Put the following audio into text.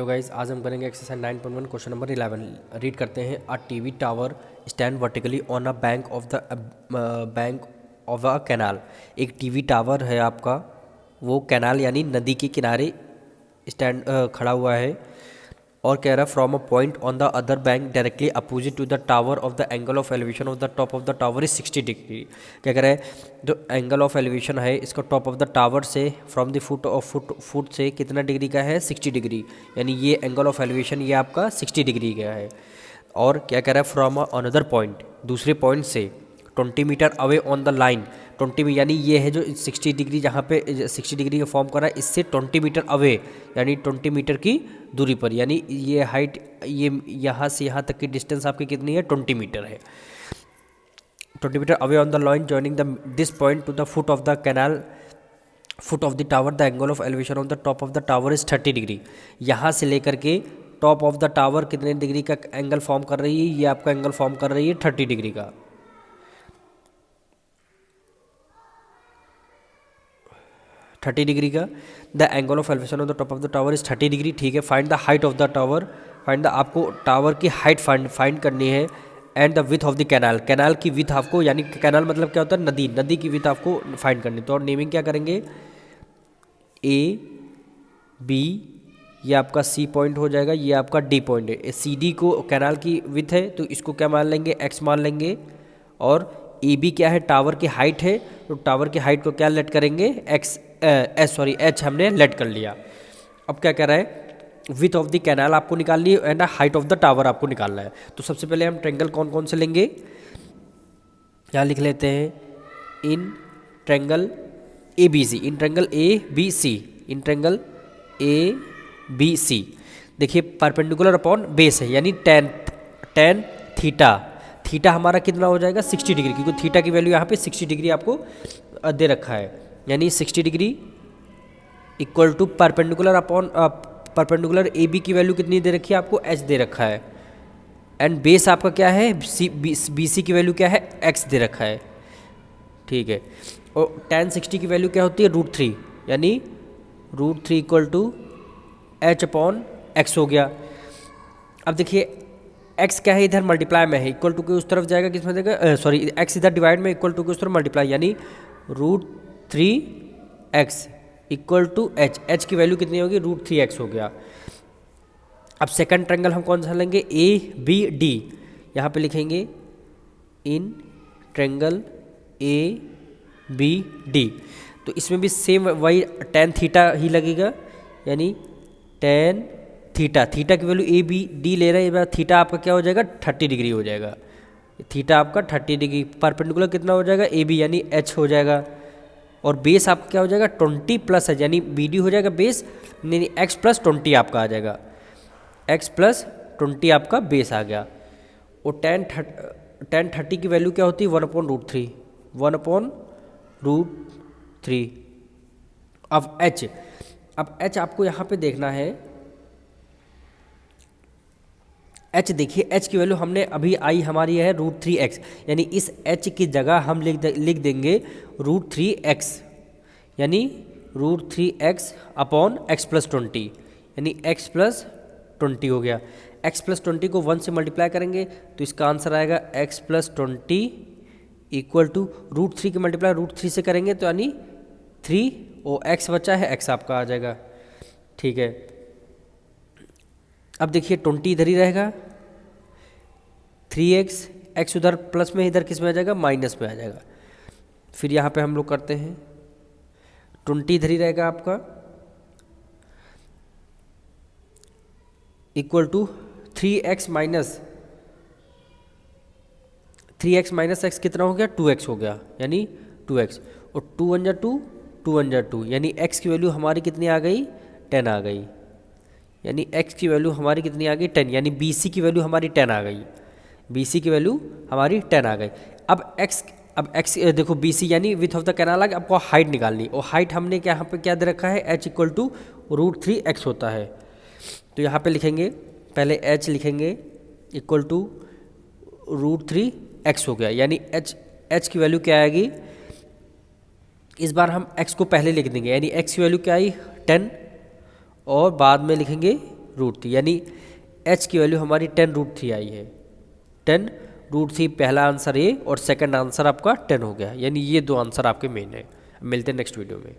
तो गाइस आज हम करेंगे एक्सरसाइज 9.1 क्वेश्चन नंबर 11। रीड करते हैं। A TV tower stand vertically on a bank of a canal. एक टीवी टावर है आपका, वो कैनाल यानी नदी के किनारे स्टैंड खड़ा हुआ है और कह रहा है from a point on the other bank directly opposite to the tower of the angle of elevation of the top of the tower is 60 degree. क्या कह रहा है, जो एंगल ऑफ एलिवेशन है इसका टॉप ऑफ द टावर से from the foot से कितना डिग्री का है, 60 डिग्री। यानी ये एंगल ऑफ एलिवेशन ये आपका 60 डिग्री का है। और क्या कह रहा है, फ्रॉम अनदर पॉइंट, दूसरे पॉइंट से 20 meter away on the line. 20 यानी ये है जो 60 डिग्री, जहाँ पे 60 डिग्री का फॉर्म कर रहा है, इससे 20 मीटर अवे यानी 20 मीटर की दूरी पर। यानी ये हाइट, ये यहाँ से यहाँ तक की डिस्टेंस आपकी कितनी है, 20 मीटर है। 20 meter away on the line joining this point to the foot of the canal, foot of the tower, the angle of elevation on the top of the tower is 30 degree. यहाँ से लेकर के top of the tower कितने degree का angle form कर रही है, ये आपका एंगल फॉर्म कर रही है 30 डिग्री का, 30 डिग्री का। The angle of elevation of the top of the tower is 30 degree. ठीक है, find the height of the tower, find the, आपको टावर की हाइट फाइंड करनी है। And the width of the canal, canal की with आपको, यानी canal मतलब क्या होता है, नदी, नदी की विथ आपको फाइंड करनी। तो और नेमिंग क्या करेंगे, ए बी, ये आपका सी पॉइंट हो जाएगा, ये आपका डी पॉइंट है। सी डी को कैनाल की विथ है तो इसको क्या मान लेंगे, एक्स मान लेंगे। और ए बी क्या है, टावर की हाइट है, तो टावर की हाइट को क्या लेट करेंगे, एच हमने लेट कर लिया। अब क्या कह रहा है, विथ ऑफ द कैनाल आपको निकालनी है and height of the tower आपको निकालना है। तो सबसे पहले हम ट्रायंगल कौन कौन से लेंगे, यहाँ लिख लेते हैं, in triangle A B C, in triangle A B C, in triangle A B C. देखिए परपेंडिकुलर अपॉन बेस है, यानी टेन थीटा, थीटा हमारा कितना हो जाएगा, 60 डिग्री, क्योंकि थीटा की वैल्यू यहाँ पे 60 डिग्री आपको दे रखा है। यानी 60 degree equal to perpendicular upon perpendicular A B की वैल्यू कितनी दे रखी है आपको, एच दे रखा है। एंड बेस आपका क्या है, बी सी की वैल्यू क्या है, एक्स दे रखा है। ठीक है, और tan 60 की वैल्यू क्या होती है, √3, यानी √3 equal to H upon X हो गया। अब देखिए x क्या है, इधर मल्टीप्लाई में है, इक्वल टू के उस तरफ जाएगा, किस में जाएगा, सॉरी x इधर डिवाइड में, इक्वल टू के उस तरफ मल्टीप्लाई, यानी √3x इक्वल टू h की वैल्यू कितनी होगी, √3x हो गया। अब सेकंड ट्रायंगल हम कौन सा लेंगे, ए बी डी, यहाँ पे लिखेंगे in triangle A B D. तो इसमें भी सेम वही tan थीटा ही लगेगा, यानी tan थीटा, थीटा की वैल्यू ए बी डी ले रहे हैं, थीटा आपका क्या हो जाएगा, 30 डिग्री हो जाएगा। थीटा आपका 30 डिग्री, परपेंडिकुलर कितना हो जाएगा, ए बी यानी एच हो जाएगा। और बेस आपका क्या हो जाएगा, 20 प्लस है, यानी बी डी हो जाएगा बेस, नहीं एक्स प्लस 20 आपका आ जाएगा, एक्स प्लस 20 आपका बेस आ गया। और tan 30 की वैल्यू क्या होती है, 1/√3, 1/√3। अब एच आपको यहाँ पे देखना है, एच देखिए, एच की वैल्यू हमने अभी आई हमारी है √3x, यानी इस एच की जगह हम लिख देंगे √3x, यानी √3x अपॉन एक्स प्लस 20, यानी x प्लस 20 हो गया। x प्लस 20 को 1 से मल्टीप्लाई करेंगे तो इसका आंसर आएगा x प्लस 20 इक्वल टू √3 की मल्टीप्लाई √3 से करेंगे तो यानी 3, और x बचा है, x आपका आ जाएगा। ठीक है, अब देखिए 20 इधर ही रहेगा, 3x, x उधर प्लस में, इधर किस में आ जाएगा, माइनस में आ जाएगा। फिर यहाँ पे हम लोग करते हैं, 20 इधर ही रहेगा आपका, equal to 3x minus x कितना हो गया, 2x हो गया, यानी 2x, और 2 1 2, 2 1 2, यानी x की वैल्यू हमारी कितनी आ गई, 10 आ गई, यानी x की वैल्यू हमारी कितनी आ गई, 10, यानी BC की वैल्यू हमारी 10 आ गई, BC की वैल्यू हमारी 10 आ गई। अब x देखो, BC यानी विथ ऑफ द कैनाल आ गया, आपको हाइट निकालनी, और हाइट हमने क्या यहाँ पे क्या दे रखा है, h इक्वल टू √3x होता है। तो यहाँ पे लिखेंगे, पहले h लिखेंगे इक्वल टू √3x हो गया, यानी h की वैल्यू क्या आएगी, इस बार हम x को पहले लिख देंगे, यानी x की वैल्यू क्या आई, 10, और बाद में लिखेंगे √3, यानी h की वैल्यू हमारी 10√3 आई है। 10√3 पहला आंसर ए और सेकंड आंसर आपका 10 हो गया, यानी ये दो आंसर आपके मेन है। मिलते हैं नेक्स्ट वीडियो में।